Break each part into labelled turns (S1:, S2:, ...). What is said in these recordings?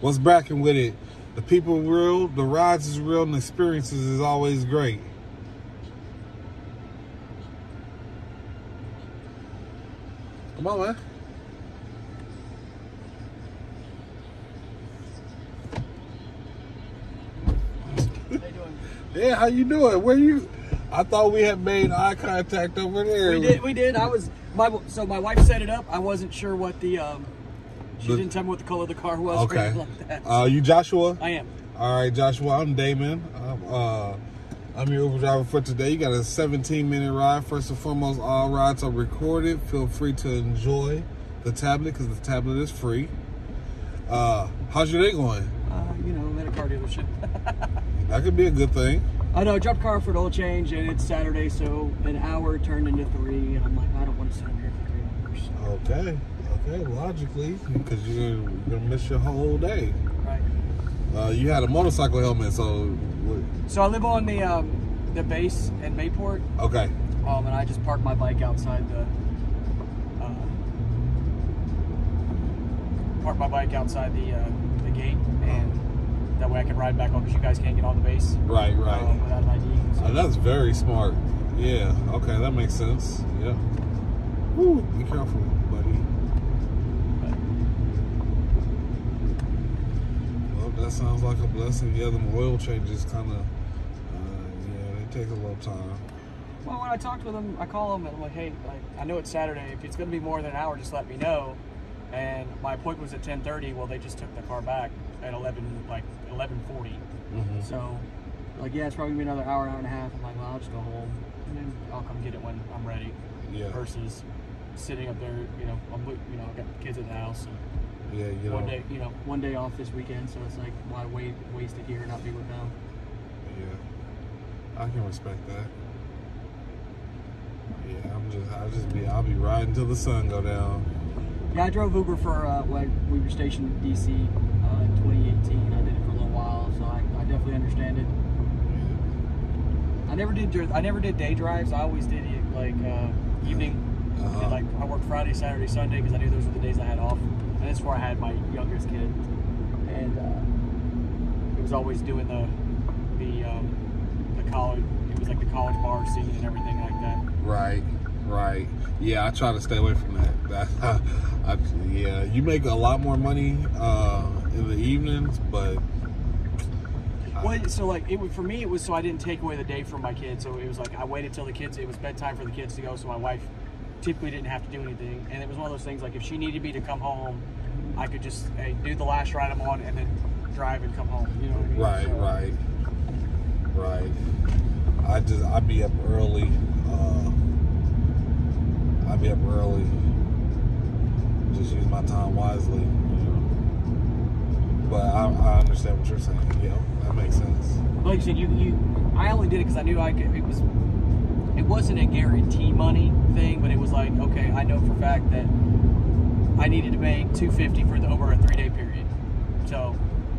S1: What's bracking with it? The people real, the rides is real, and the experiences is always great. Come on, man.
S2: How you doing?
S1: Yeah, how you doing? Where you? I thought we had made eye contact over there.
S2: We did. So my wife set it up. I wasn't sure what the she didn't tell me what the color of the car was.
S1: Okay.
S2: Or anything like that.
S1: You Joshua?
S2: I am.
S1: All right, Joshua. I'm Damon. I'm your Uber driver for today. You got a 17-minute ride. First and foremost, all rides are recorded. Feel free to enjoy the tablet because the tablet is free. How's your day going?
S2: I'm at a car dealership.
S1: That could be a good thing.
S2: I know. I dropped car for an oil change, and it's Saturday, so an hour turned into 3, and I'm like, I don't want to sit up here for 3 hours.
S1: Okay, logically, because you're gonna miss your whole day.
S2: Right.
S1: You had a motorcycle helmet, so.
S2: So I live on the base in Mayport.
S1: Okay.
S2: And I just parked my bike outside the gate, and that way I can ride back on because you guys can't get on the base.
S1: Right.
S2: Without an ID. So.
S1: That's very smart. Yeah. Okay, that makes sense. Yeah. Woo, be careful, buddy. Well, that sounds like a blessing. Yeah, the oil changes kind of. They take a little time.
S2: Well, when I talked with them, I call them and I'm like, hey, I know it's Saturday. If it's going to be more than an hour, just let me know. And my appointment was at 10:30. Well, they just took the car back at 11:40.
S1: Mm-hmm.
S2: So, yeah, it's probably gonna be another hour and a half. I'm like, well, I'll just go home and then I'll come get it when I'm ready.
S1: Yeah.
S2: Versus sitting up there, I've got kids at the house. And
S1: yeah,
S2: one day off this weekend, so it's like, why waste it here and not be with them?
S1: Yeah, I can respect that. Yeah, I'll be riding till the sun go down.
S2: Yeah, I drove Uber for when we were stationed in DC in 2018. I did it for a little while, so I definitely understand it.
S1: Yeah.
S2: I never did day drives. I always did it evening.
S1: Uh-huh.
S2: And, I worked Friday, Saturday, Sunday because I knew those were the days I had off, and that's where I had my youngest kid. And it was always doing the college. It was like the college bar scene and everything like that.
S1: Right. Yeah, I try to stay away from that. Yeah, you make a lot more money in the evenings, but.
S2: For me, it was so I didn't take away the day from my kids. So it was like I waited till it was bedtime for the kids to go, so my wife typically didn't have to do anything. And it was one of those things like if she needed me to come home, I could just do the last ride I'm on and then drive and come home. You know what I mean?
S1: Right. I'd be up early. Just use my time wisely. But I understand what you're saying. Yeah, that makes sense.
S2: Like you said, I only did it because I knew it wasn't a guarantee money thing, but it was like, okay, I know for a fact that I needed to make $250 over a 3-day period. So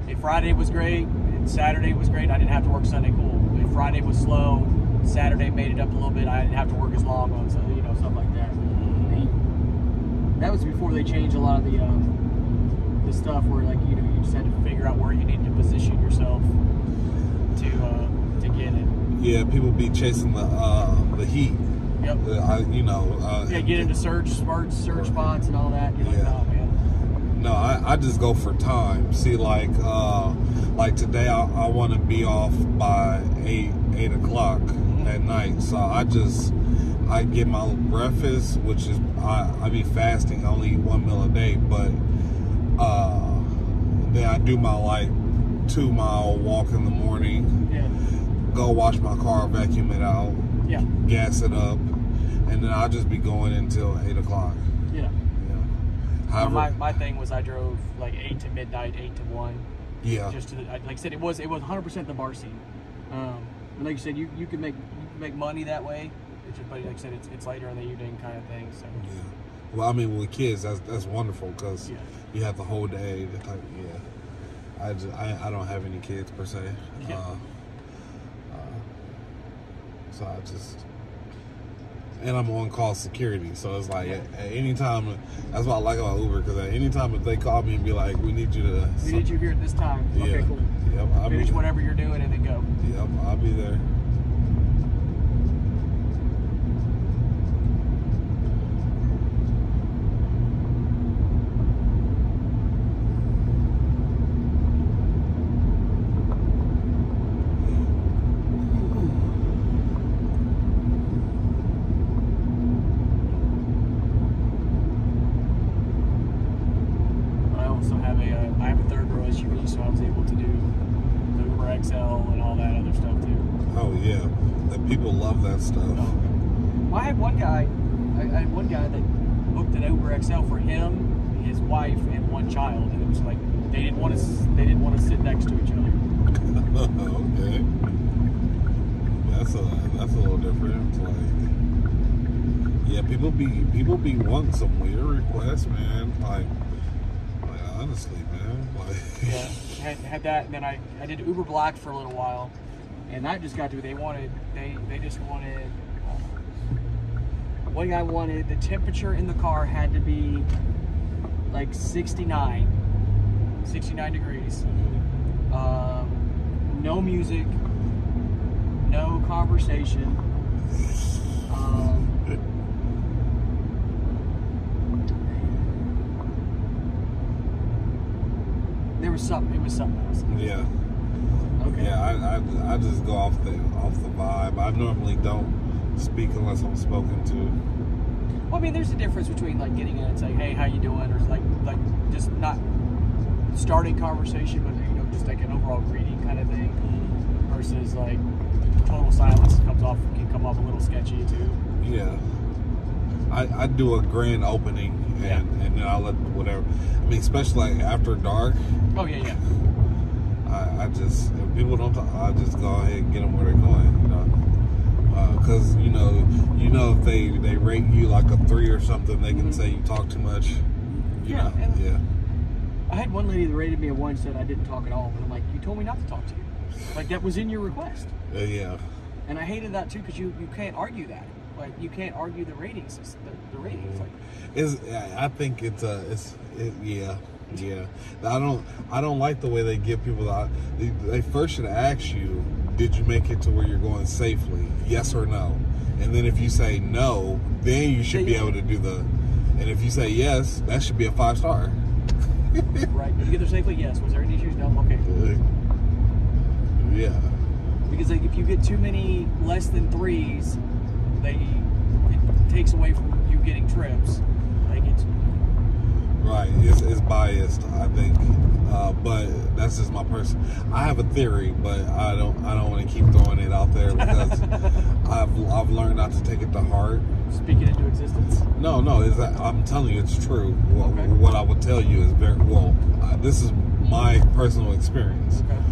S2: if Friday was great and Saturday was great, I didn't have to work Sunday. Cool. If Friday was slow, Saturday made it up a little bit. I didn't have to work as long on Sunday, stuff like that. That was before they changed a lot of the stuff where you just had to figure out where you need to position yourself to get it.
S1: Yeah, people be chasing the heat.
S2: Yep. Get into search spots and all that. You're like, oh man.
S1: No, I just go for time. See, like today, I want to be off by 8 o'clock at night. So I get my breakfast, which is I be fasting. I only eat 1 meal a day, but then I do my 2-mile walk in the morning.
S2: Yeah.
S1: Go wash my car, vacuum it out.
S2: Yeah.
S1: Gas it up, and then I'll just be going until 8 o'clock.
S2: Yeah.
S1: However,
S2: my thing was I drove 8 to midnight, 8 to 1.
S1: Yeah.
S2: Just like I said, it was 100% the bar scene. And like you said, you can make money that way. It's just, but like I said, it's later in the evening kind of thing. So.
S1: Yeah. Well, I mean, with kids, that's wonderful because you have the whole day. I don't have any kids per se.
S2: Yeah.
S1: So and I'm on call security, so it's like at any time. That's what I like about Uber, because at any time if they call me and be like, "We need you to,"
S2: we need you here at this time.
S1: Yeah.
S2: Okay, cool.
S1: Yep,
S2: Finish whatever you're doing and then go.
S1: Yep, I'll be there.
S2: I have a third row SUV, so I was able to do the Uber XL and all that other stuff too.
S1: Oh yeah, that people love that stuff.
S2: Well, I had one guy that booked an Uber XL for him, his wife, and one child, and it was like they didn't want to sit next to each other.
S1: Okay, that's a little different. Like, yeah, people be wanting some weird requests, man. Like honestly, man. Like,
S2: yeah, had that, and then I did Uber Black for a little while, and that just got to they just wanted. One guy wanted the temperature in the car had to be like 69 degrees. No music, no conversation. There was something. It was something else.
S1: Yeah.
S2: Okay.
S1: Yeah, I just go off the vibe. I normally don't speak unless I'm spoken to.
S2: Well, I mean, there's a difference between like getting in and saying, "Hey, how you doing?" or like just not starting conversation, but just like an overall greeting kind of thing, versus like total silence can come off a little sketchy too.
S1: Yeah. I do a grand opening and then I let whatever. I mean, especially like after dark.
S2: Oh yeah.
S1: I just, if people don't talk, I just go ahead and get them where they're going, because if they rate you like a 3 or something, they can say you talk too much.
S2: Yeah.
S1: Yeah.
S2: I had one lady that rated me a 1, said I didn't talk at all, and I'm like, you told me not to talk to you. Like that was in your request.
S1: Yeah.
S2: And I hated that too, because you can't argue that. Like you can't argue the ratings. The ratings. Like,
S1: I think yeah. I don't like the way they give people that. They first should ask you, did you make it to where you're going safely? Yes or no? And then if you say no, then you should be able to do the. And if you say yes, that should be a 5-star.
S2: Right. Did you get there safely? Yes. Was there any issues? No. Okay.
S1: Yeah.
S2: Because like, if you get too many less than 3s, it takes away from you getting trips. Like it's.
S1: Right, it's biased, I think, but that's just my person. I have a theory, but I don't want to keep throwing it out there because I've learned not to take it to heart.
S2: Speak it into existence.
S1: No, I'm telling you, it's true. What I would tell you is this is my personal experience.
S2: Okay.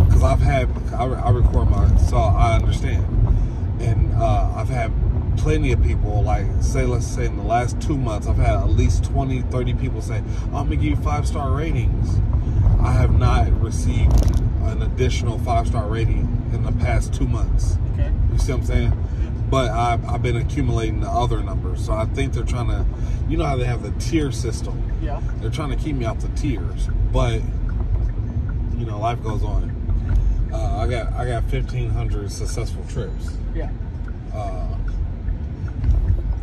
S1: Because I record so I understand, and I've had plenty of people, like let's say in the last 2 months, I've had at least 20, 30 people say, I'm gonna give you 5-star ratings. I have not received an additional 5-star rating in the past 2 months.
S2: Okay.
S1: You see what I'm saying? But I've been accumulating the other numbers. So I think they're trying to, how they have the tier system.
S2: Yeah.
S1: They're trying to keep me off the tiers. But, life goes on. I got 1,500 successful trips.
S2: Yeah.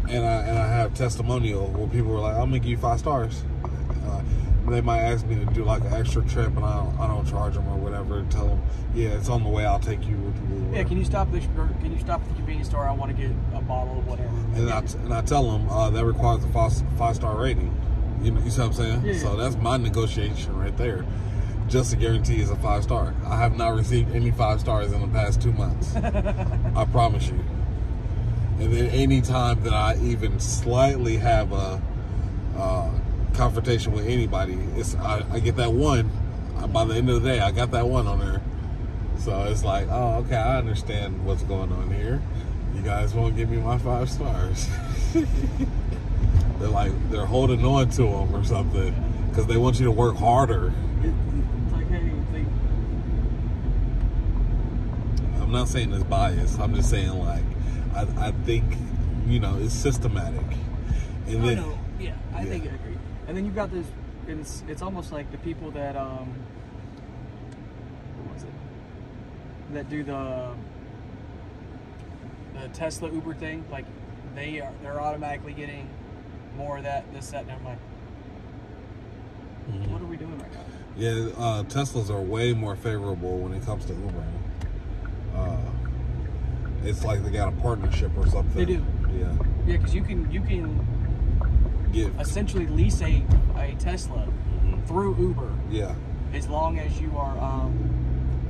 S1: And I have testimonial where people were like, I'm gonna give you 5 stars. They might ask me to do like an extra trip, and I don't charge them or whatever. Tell them, yeah, it's on the way. I'll take you.
S2: Yeah, can you stop at the convenience store? I want to get a bottle of whatever.
S1: And I tell them that requires a 5-star rating. You see what I'm saying?
S2: Yeah.
S1: So that's my negotiation right there. Just to guarantee it's a 5-star. I have not received any 5 stars in the past 2 months. I promise you. And then any time that I even slightly have a confrontation with anybody, I get that 1. By the end of the day, I got that 1 on there. So it's like, oh, okay, I understand what's going on here. You guys won't give me my 5 stars. They're holding on to them or something because they want you to work harder.
S2: It's like, hey, I'm
S1: not saying it's biased. I'm just saying I think, you know, it's systematic. And then,
S2: no. Yeah, I think I agree. And then you've got this, and it's almost like the people that what was it? That do the Tesla Uber thing, like they're automatically getting more of that, this, that, never mind. What are we doing right now?
S1: Yeah, Teslas are way more favorable when it comes to Ubering. It's like they got a partnership or something.
S2: They do.
S1: Yeah.
S2: Yeah, because you can essentially lease a Tesla through Uber.
S1: Yeah.
S2: As long as you are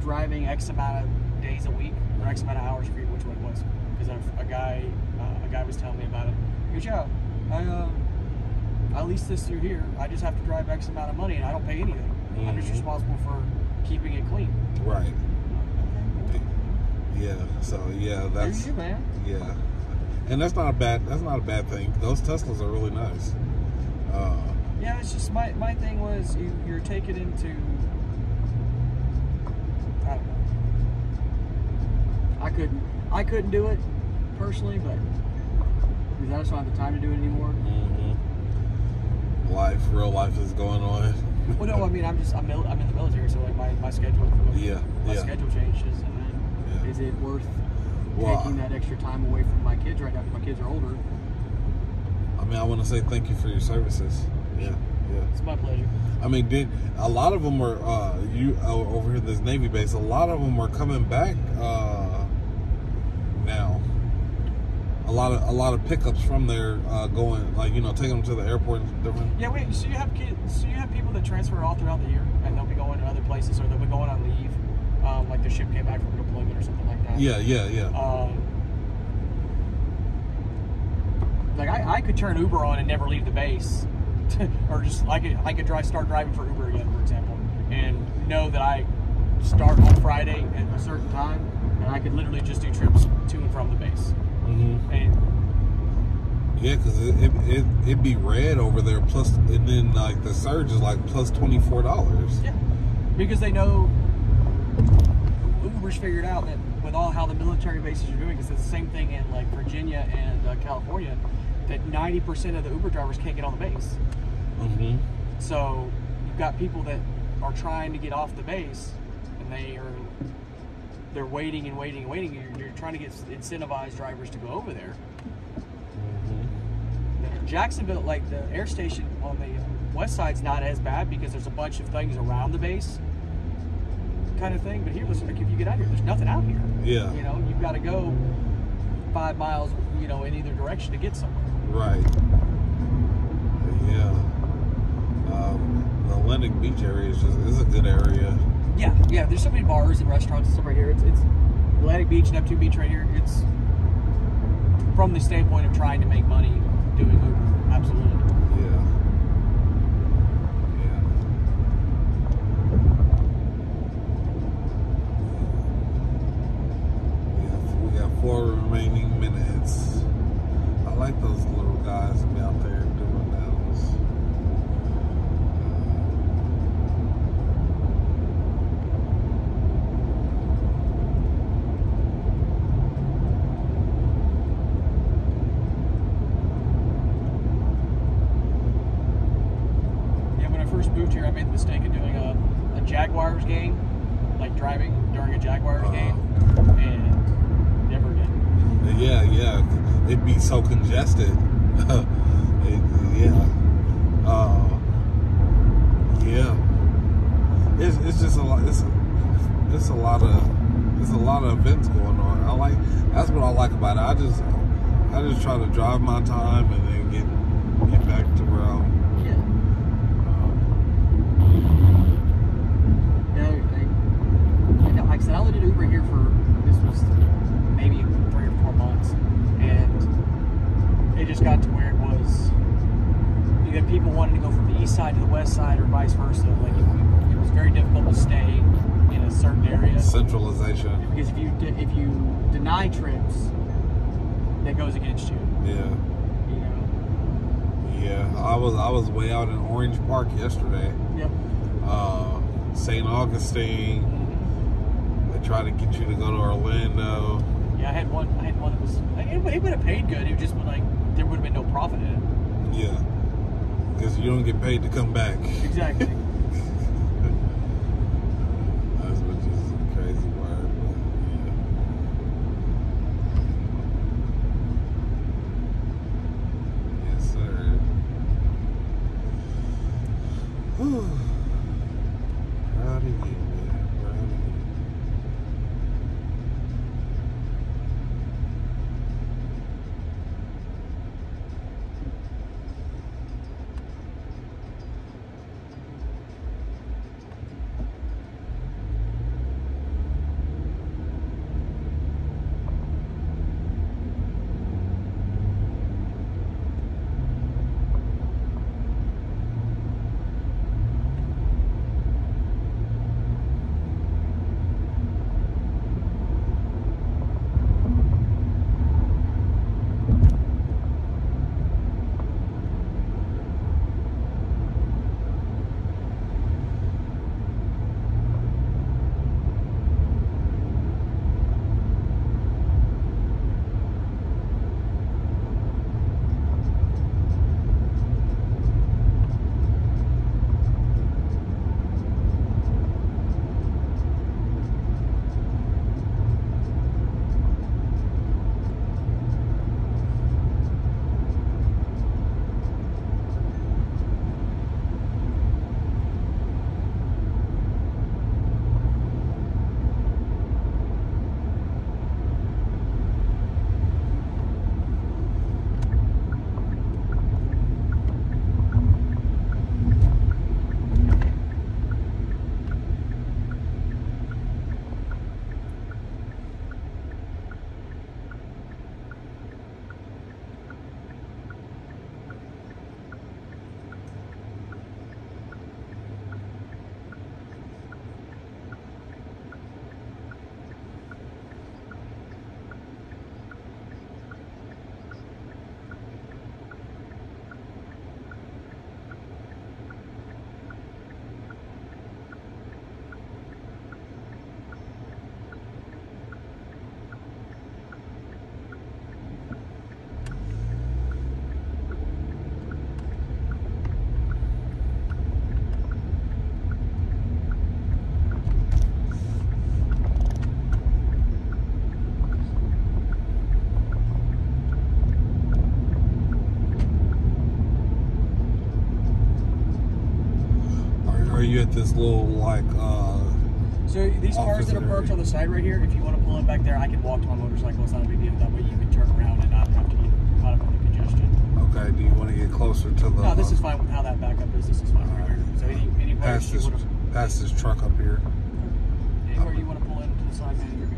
S2: driving X amount of days a week or X amount of hours, I forget which one it was. Because a guy was telling me about it. He goes, yeah, I lease this through here. I just have to drive X amount of money and I don't pay anything. I'm just responsible for keeping it clean.
S1: Right. Yeah. So yeah, that's
S2: you, man.
S1: Yeah. And that's not a bad thing. Those Teslas are really nice.
S2: Yeah, it's just my thing was you're taking into, I don't know. I couldn't do it personally, but because I just don't have the time to do it anymore.
S1: Real life is going on.
S2: Well, no, I mean I'm in the military, so like my schedule. My schedule changes, and then is it worth taking that extra time away from my kids right now because my kids are older?
S1: I mean, I want to say thank you for your services. Yeah.
S2: It's my pleasure.
S1: I mean, a lot of them are over here at this Navy base? A lot of them are coming back now. A lot of pickups from there going, like, you know, taking them to the airport and different.
S2: Yeah, wait. So you have people that transfer all throughout the year, and they'll be going to other places, or they'll be going on leave, like the ship came back from deployment or something like that.
S1: Yeah.
S2: Like I could turn Uber on and never leave the base, or just I could start driving for Uber again, for example, and know that I start on Friday at a certain time, and I could literally just do trips to and from the base. And
S1: yeah, because it'd be red over there, plus, and then like the surge is like plus $24.
S2: Yeah, because they know Uber's figured out that with all how the military bases are doing, because it's the same thing in like Virginia and California, that 90% of the Uber drivers can't get on the base. So you've got people that are trying to get off the base, and they're waiting and waiting and waiting. You're trying to get incentivized drivers to go over there. Jacksonville, like the air station on the west side's not as bad because there's a bunch of things around the base, kind of thing. But here, listen, like if you get out here, there's nothing out here.
S1: Yeah.
S2: You know, you've got to go 5 miles, you know, in either direction to get somewhere.
S1: Right. Yeah. The Atlantic Beach area is a good area.
S2: Yeah. There's so many bars and restaurants and stuff right here. It's Atlantic Beach, Neptune Beach right here. It's from the standpoint of trying to make money doing Uber. Absolutely.
S1: Yeah. We got 4 remaining minutes. I like those little guys out there doing those.
S2: Moved here, I made the mistake of doing a Jaguars game, like driving during a Jaguars game, and never again.
S1: Yeah, it'd be so congested. It's just a lot. It's a lot of events going on. That's what I like about it. I just try to drive my time and then get back to where I'm.
S2: Like I said, I only did Uber here this was maybe 3 or 4 months, and it just got to where it was, you had people wanting to go from the east side to the west side or vice versa. Like it was very difficult to stay in a certain area.
S1: Centralization.
S2: Because if you deny trips, that goes against you.
S1: Yeah.
S2: You know.
S1: Yeah, I was way out in Orange Park yesterday.
S2: Yep.
S1: St. Augustine. They try to get you to go to Orlando.
S2: Yep. I had one that was. It would have paid good. It would just been like there would have been no profit in it.
S1: Yeah, because you don't get paid to come back.
S2: Exactly.
S1: That's what is a crazy word, but yeah. Yes, sir. Whew. Proud of you, man. Proud of you. Are you at this little like
S2: So these cars that are parked on the side right here, if you want to pull in back there, I can walk to my motorcycle. It's not a big deal. That way you can turn around and not have to get caught up in the congestion.
S1: Okay, do you want to get closer to the
S2: No, this is fine with how that backup is. This is fine right here. So any
S1: past this truck up here?
S2: Anywhere you want to pull in to the side, man, you're good.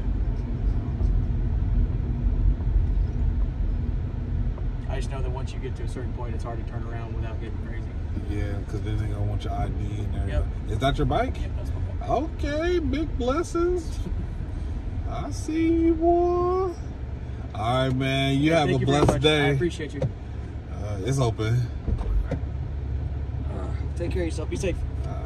S2: I just know that once you get to a certain point, it's hard to turn around without getting crazy.
S1: Yeah, because then they're going to want your ID and everything.
S2: Yep.
S1: Is that your bike?
S2: Yep, that's my bike.
S1: Okay, big blessings. I see you, boy. All right, man. You have a blessed day.
S2: I appreciate you.
S1: It's open.
S2: Take care of yourself. Be safe.
S1: All right.